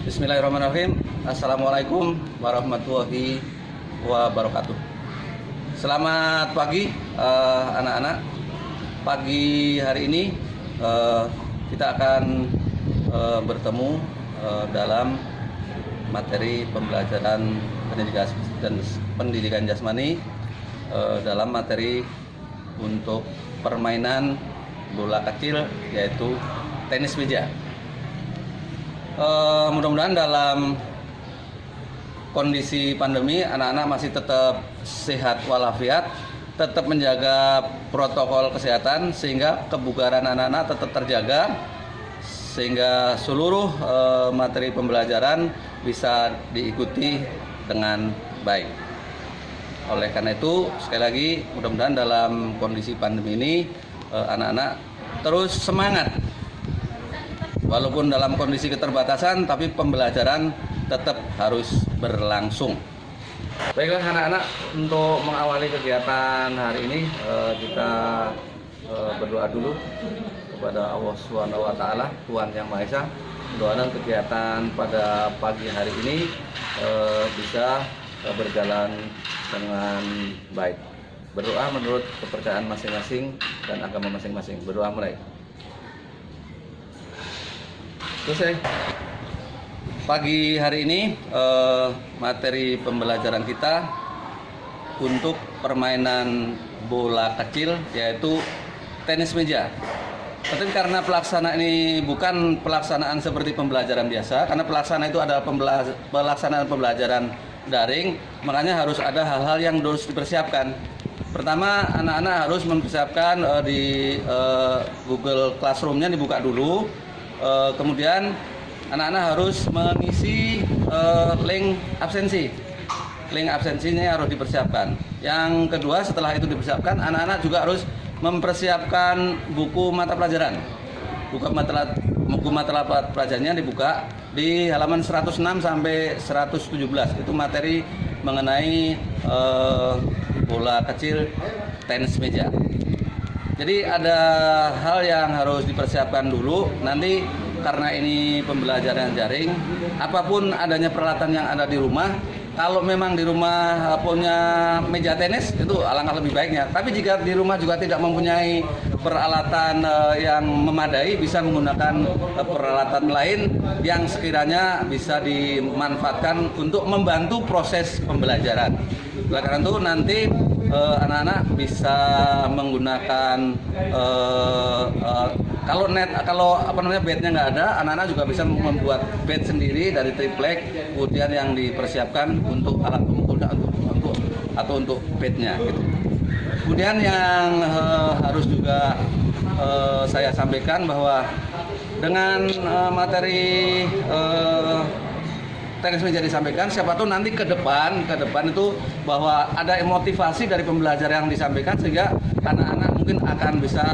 Bismillahirrahmanirrahim. Assalamualaikum warahmatullahi wabarakatuh. Selamat pagi anak-anak. Pagi hari ini kita akan bertemu dalam materi pembelajaran pendidikan jasmani dalam materi untuk permainan bola kecil, yaitu tenis meja. Mudah-mudahan dalam kondisi pandemi anak-anak masih tetap sehat walafiat, tetap menjaga protokol kesehatan sehingga kebugaran anak-anak tetap terjaga, sehingga seluruh materi pembelajaran bisa diikuti dengan baik. Oleh karena itu, sekali lagi mudah-mudahan dalam kondisi pandemi ini anak-anak terus semangat. Walaupun dalam kondisi keterbatasan, tapi pembelajaran tetap harus berlangsung. Baiklah anak-anak, untuk mengawali kegiatan hari ini kita berdoa dulu kepada Allah SWT, Tuhan Yang Maha Esa. Mudah-mudahan kegiatan pada pagi hari ini bisa berjalan dengan baik. Berdoa menurut kepercayaan masing-masing dan agama masing-masing. Berdoa mulai. Selesai. Pagi hari ini materi pembelajaran kita untuk permainan bola kecil, yaitu tenis meja. Tapi karena pelaksanaan ini bukan pelaksanaan seperti pembelajaran biasa, karena pelaksanaan itu adalah pelaksanaan pembelajaran daring, makanya harus ada hal-hal yang harus dipersiapkan. Pertama, anak-anak harus mempersiapkan di Google Classroom-nya dibuka dulu. Kemudian anak-anak harus mengisi link absensi. Link absensinya harus dipersiapkan. Yang kedua, setelah itu dipersiapkan, anak-anak juga harus mempersiapkan buku mata pelajaran. Buku mata pelajarannya dibuka di halaman 106 sampai 117. Itu materi mengenai bola kecil tenis meja. Jadi ada hal yang harus dipersiapkan dulu. Nanti karena ini pembelajaran daring, apapun adanya peralatan yang ada di rumah, kalau memang di rumah punya meja tenis, itu alangkah lebih baiknya. Tapi jika di rumah juga tidak mempunyai peralatan yang memadai, bisa menggunakan peralatan lain yang sekiranya bisa dimanfaatkan untuk membantu proses pembelajaran. Oleh karena itu nanti anak-anak bisa menggunakan kalau bednya nggak ada, anak-anak juga bisa membuat bed sendiri dari triplek, kemudian yang dipersiapkan untuk alat pemukul untuk bednya gitu. Kemudian yang harus juga saya sampaikan bahwa dengan materi tenis meja disampaikan, siapa tahu nanti ke depan itu bahwa ada motivasi dari pembelajaran yang disampaikan, sehingga anak-anak mungkin akan bisa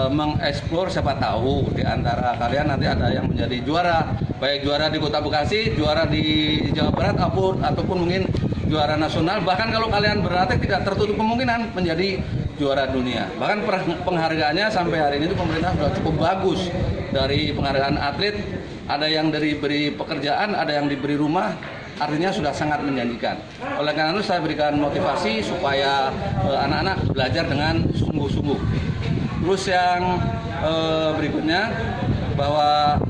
mengeksplor, siapa tahu di antara kalian nanti ada yang menjadi juara, baik juara di Kota Bekasi, juara di Jawa Barat, ataupun mungkin juara nasional. Bahkan kalau kalian berlatih, tidak tertutup kemungkinan menjadi juara dunia. Bahkan penghargaannya sampai hari ini itu pemerintah sudah cukup bagus. Dari penghargaan atlet, ada yang diberi pekerjaan, ada yang diberi rumah, artinya sudah sangat menjanjikan. Oleh karena itu saya berikan motivasi supaya anak-anak belajar dengan sungguh-sungguh. Terus yang berikutnya, bahwa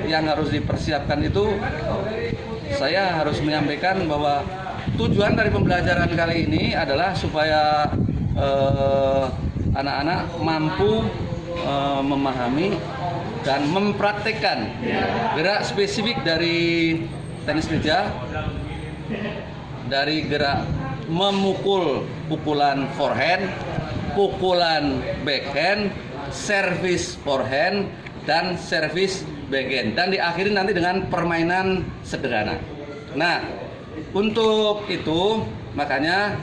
yang harus dipersiapkan itu, saya harus menyampaikan bahwa tujuan dari pembelajaran kali ini adalah supaya anak-anak mampu memahami dan mempraktekkan gerak spesifik dari tenis meja, dari gerak memukul pukulan forehand, pukulan backhand, servis forehand, dan servis backhand, dan diakhiri nanti dengan permainan sederhana. Nah, untuk itu makanya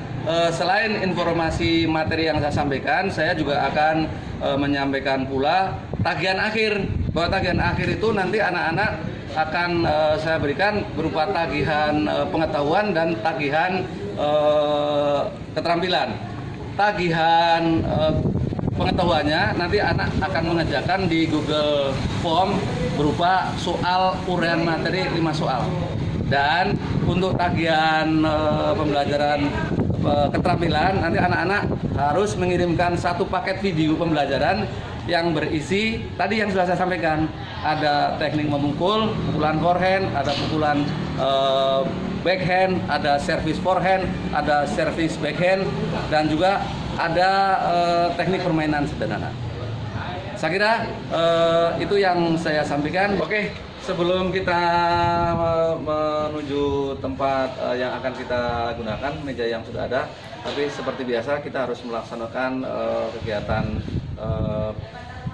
selain informasi materi yang saya sampaikan, saya juga akan menyampaikan pula tagihan akhir. Bahwa tagihan akhir itu nanti anak-anak akan saya berikan berupa tagihan pengetahuan dan tagihan keterampilan. Tagihan pengetahuannya nanti anak akan mengerjakan di Google Form berupa soal uraian materi 5 soal. Dan untuk tagihan pembelajaran keterampilan nanti anak-anak harus mengirimkan 1 paket video pembelajaran yang berisi tadi yang sudah saya sampaikan. Ada teknik memukul, pukulan forehand, ada pukulan backhand, ada service forehand, ada service backhand, dan juga ada teknik permainan sederhana. Saya kira itu yang saya sampaikan. Oke, sebelum kita menuju tempat yang akan kita gunakan, meja yang sudah ada, tapi seperti biasa kita harus melaksanakan kegiatan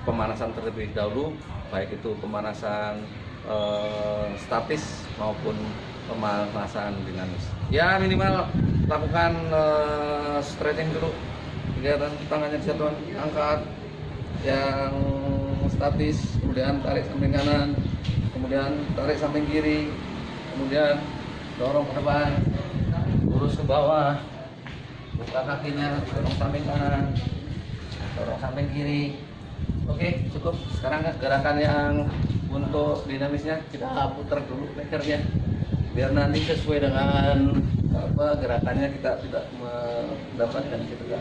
pemanasan terlebih dahulu, baik itu pemanasan statis maupun pemanasan dinamis. Ya minimal lakukan stretching dulu, kegiatan tangannya disatukan, angkat yang statis, kemudian tarik samping kanan, kemudian tarik samping kiri, kemudian dorong ke depan, lurus ke bawah, buka kakinya, dorong samping kanan, dorong samping kiri. Oke, cukup. Sekarang gerakan yang untuk dinamisnya kita putar dulu lekernya, biar nanti sesuai dengan gerakannya kita tidak mendapatkan cedera.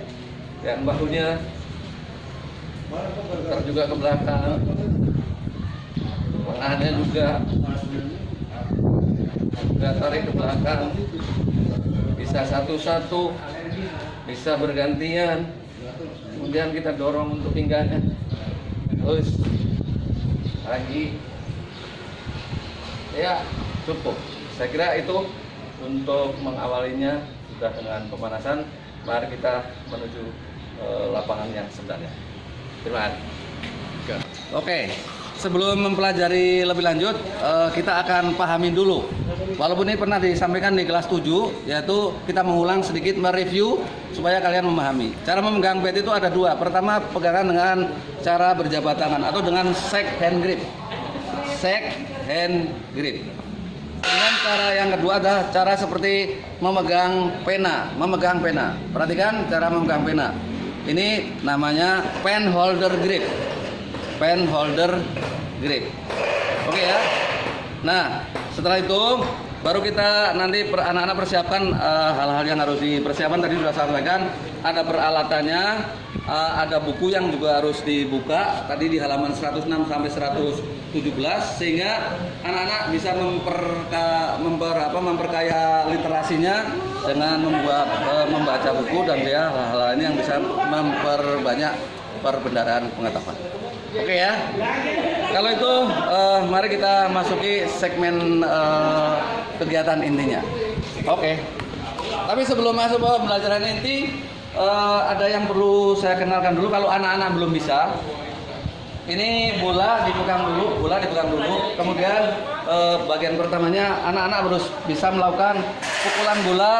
Yang bahunya putar juga ke belakang, lengannya juga tarik ke belakang, bisa satu-satu, bisa bergantian, kemudian kita dorong untuk pinggangnya, terus lagi. Ya cukup, saya kira itu untuk mengawalinya. Sudah dengan pemanasan, mari kita menuju lapangan yang sebenarnya. Terima kasih. Oke, sebelum mempelajari lebih lanjut, kita akan pahami dulu. Walaupun ini pernah disampaikan di kelas 7, yaitu kita mengulang sedikit, mereview supaya kalian memahami. Cara memegang bat itu ada 2. Pertama, pegangan dengan cara berjabat tangan atau dengan shake hand grip. Shake hand grip. Kemudian cara yang kedua adalah cara seperti memegang pena. Memegang pena. Perhatikan cara memegang pena. Ini namanya pen holder grip. Pen holder grip. Oke ya. Nah, setelah itu baru kita nanti anak-anak persiapkan hal-hal yang harus dipersiapkan. Tadi sudah saya sampaikan, ada peralatannya, ada buku yang juga harus dibuka tadi di halaman 106 sampai 117, sehingga anak-anak bisa memperkaya literasinya dengan membaca buku, dan dia hal-hal ini yang bisa memperbanyak perbendaharaan pengetahuan. Oke ya. Kalau itu mari kita masuki segmen kegiatan intinya. Oke. Tapi sebelum masuk ke pembelajaran inti, ada yang perlu saya kenalkan dulu. Kalau anak-anak belum bisa, ini bola dipegang dulu. Kemudian bagian pertamanya anak-anak harus bisa melakukan pukulan bola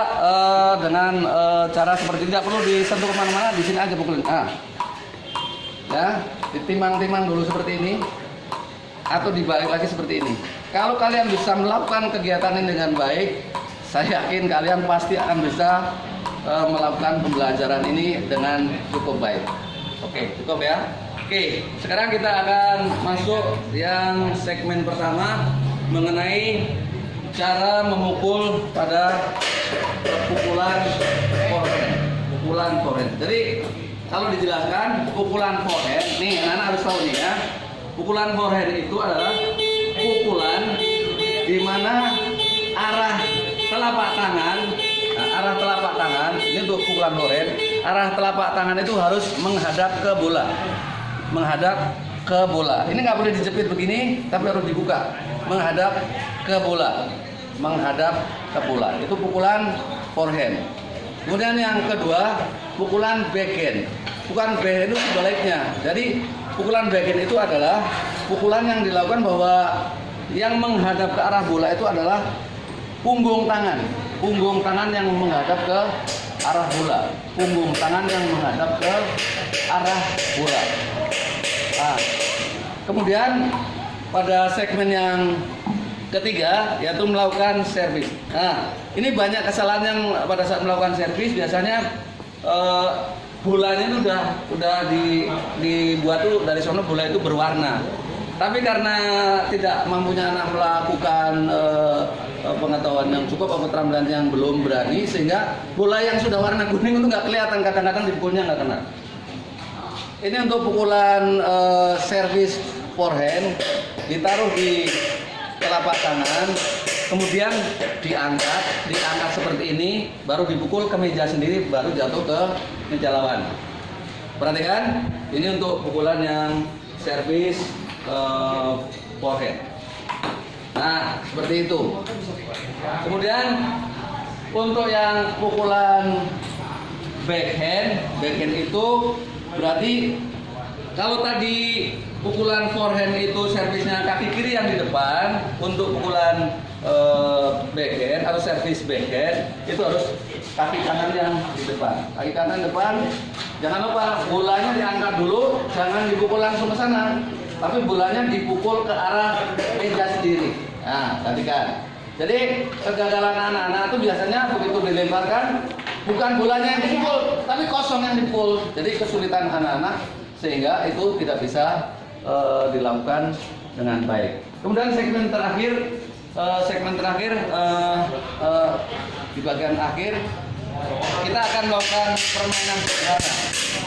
dengan cara seperti ini. Tidak perlu disentuh kemana-mana, di sini aja pukulin. Ya, ditimang-timang dulu seperti ini, atau dibalik lagi seperti ini. Kalau kalian bisa melakukan kegiatan ini dengan baik, saya yakin kalian pasti akan bisa melakukan pembelajaran ini dengan cukup baik. Oke, cukup ya. Oke, sekarang kita akan masuk yang segmen pertama mengenai cara memukul pada pukulan forehand. Pukulan forehand. Jadi kalau dijelaskan pukulan forehand, nih anak-anak harus tahu nih ya. Pukulan forehand itu adalah pukulan di mana arah telapak tangan, ini untuk pukulan forehand, arah telapak tangan itu harus menghadap ke bola. Ini nggak boleh dijepit begini, tapi harus dibuka, menghadap ke bola. Itu pukulan forehand. Kemudian yang kedua, pukulan backhand. Pukulan backhand itu sebaliknya. Jadi pukulan backhand itu adalah pukulan yang dilakukan bahwa yang menghadap ke arah bola itu adalah punggung tangan yang menghadap ke arah bola. Nah, kemudian pada segmen yang ketiga yaitu melakukan servis. Nah, ini banyak kesalahan yang pada saat melakukan servis biasanya bolanya itu udah dibuat tuh dari sono bola itu berwarna. Tapi karena tidak mampunya anak melakukan pengetahuan yang cukup atau keterampilan yang belum berani, sehingga bola yang sudah warna kuning itu nggak kelihatan, kadang-kadang dipukulnya nggak kena. Ini untuk pukulan servis forehand, ditaruh di telapak tangan, kemudian diangkat seperti ini, baru dipukul ke meja sendiri, baru jatuh ke meja lawan. Perhatikan, ini untuk pukulan yang servis forehand. Nah, seperti itu. Kemudian untuk yang pukulan backhand itu berarti kalau tadi pukulan forehand itu servisnya kaki kiri yang di depan, untuk pukulan backhand atau servis backhand itu harus kaki kanan yang di depan. Kaki kanan depan, jangan lupa bolanya diangkat dulu, jangan dipukul langsung ke sana, tapi bolanya dipukul ke arah meja sendiri. Nah, perhatikan. Jadi kegagalan anak-anak itu biasanya begitu dilemparkan, bukan bolanya yang dipukul, tapi kosong yang dipukul. Jadi kesulitan anak-anak sehingga itu tidak bisa dilakukan dengan baik. Kemudian segmen terakhir di bagian akhir kita akan melakukan permainan sederhana.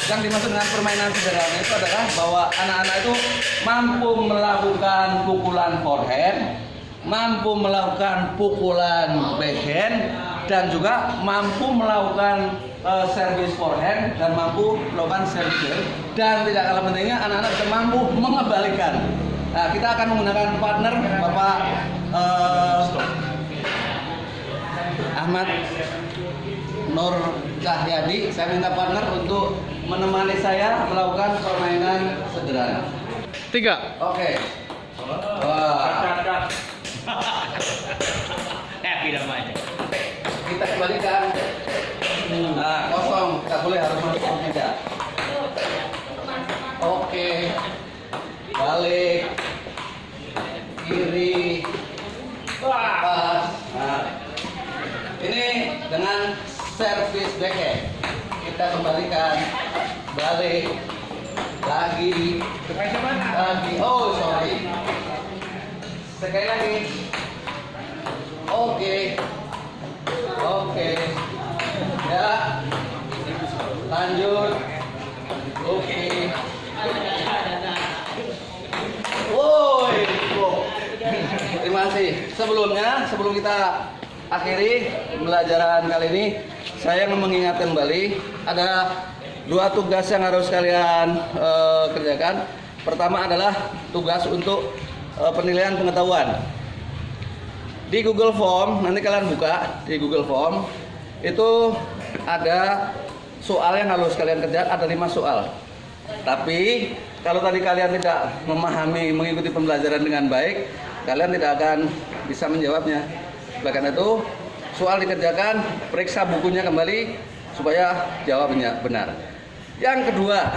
Yang dimaksud dengan permainan sederhana itu adalah bahwa anak-anak itu mampu melakukan pukulan forehand, mampu melakukan pukulan backhand, dan juga mampu melakukan servis forehand dan mampu melakukan servis, dan tidak kalah pentingnya anak-anak bisa mampu mengembalikan. Nah, kita akan menggunakan partner Bapak Ahmad Nur Cahyadi. Saya minta partner untuk menemani saya melakukan permainan sederhana. 3. Oke. Wah. Tidak aja. Kita kembalikan. Nah, kosong, tidak boleh, harus masuk ke meja. Oke. Balik. Kiri. Pas. Nah, ini dengan servis backhand. Kita kembalikan. Balik. Lagi. Oh, sorry. Sekali lagi. Oke. Ya, lanjut. Oke. Woi, terima kasih. Sebelum kita akhiri pembelajaran kali ini, saya ingin mengingatkan kembali ada 2 tugas yang harus kalian kerjakan. Pertama adalah tugas untuk penilaian pengetahuan. Di Google Form, nanti kalian buka di Google Form, itu ada soal yang harus kalian kerjakan, ada 5 soal. Tapi kalau tadi kalian tidak memahami, mengikuti pembelajaran dengan baik, kalian tidak akan bisa menjawabnya. Oleh karena itu, soal dikerjakan, periksa bukunya kembali supaya jawabnya benar. Yang kedua,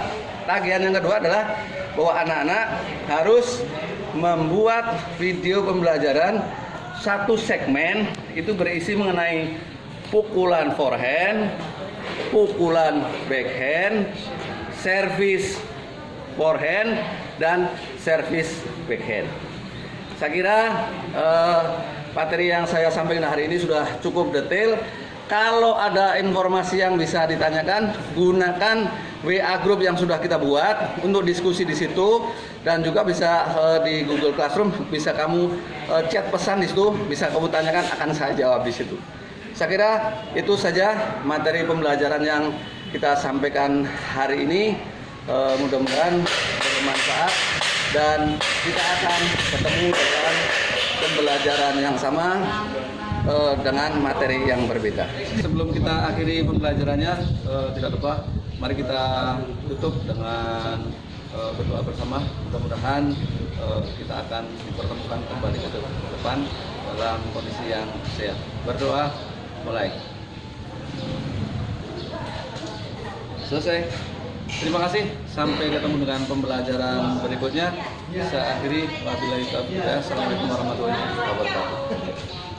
tagihan yang kedua adalah bahwa anak-anak harus membuat video pembelajaran. 1 segmen itu berisi mengenai pukulan forehand, pukulan backhand, servis forehand, dan servis backhand. Saya kira materi yang saya sampaikan hari ini sudah cukup detail. Kalau ada informasi yang bisa ditanyakan, gunakan WA group yang sudah kita buat untuk diskusi di situ, dan juga bisa di Google Classroom bisa kamu chat pesan di situ, bisa kamu tanyakan, akan saya jawab di situ. Saya kira itu saja materi pembelajaran yang kita sampaikan hari ini. Mudah-mudahan bermanfaat dan kita akan ketemu dengan pembelajaran yang sama dengan materi yang berbeda. Sebelum kita akhiri pembelajarannya, tidak lupa mari kita tutup dengan berdoa bersama. Mudah-mudahan kita akan dipertemukan kembali ke depan dalam kondisi yang sehat. Berdoa, mulai. Selesai. Terima kasih. Sampai ketemu dengan pembelajaran berikutnya. Saya akhiri. Wabillahi taufiq. Assalamualaikum warahmatullahi wabarakatuh.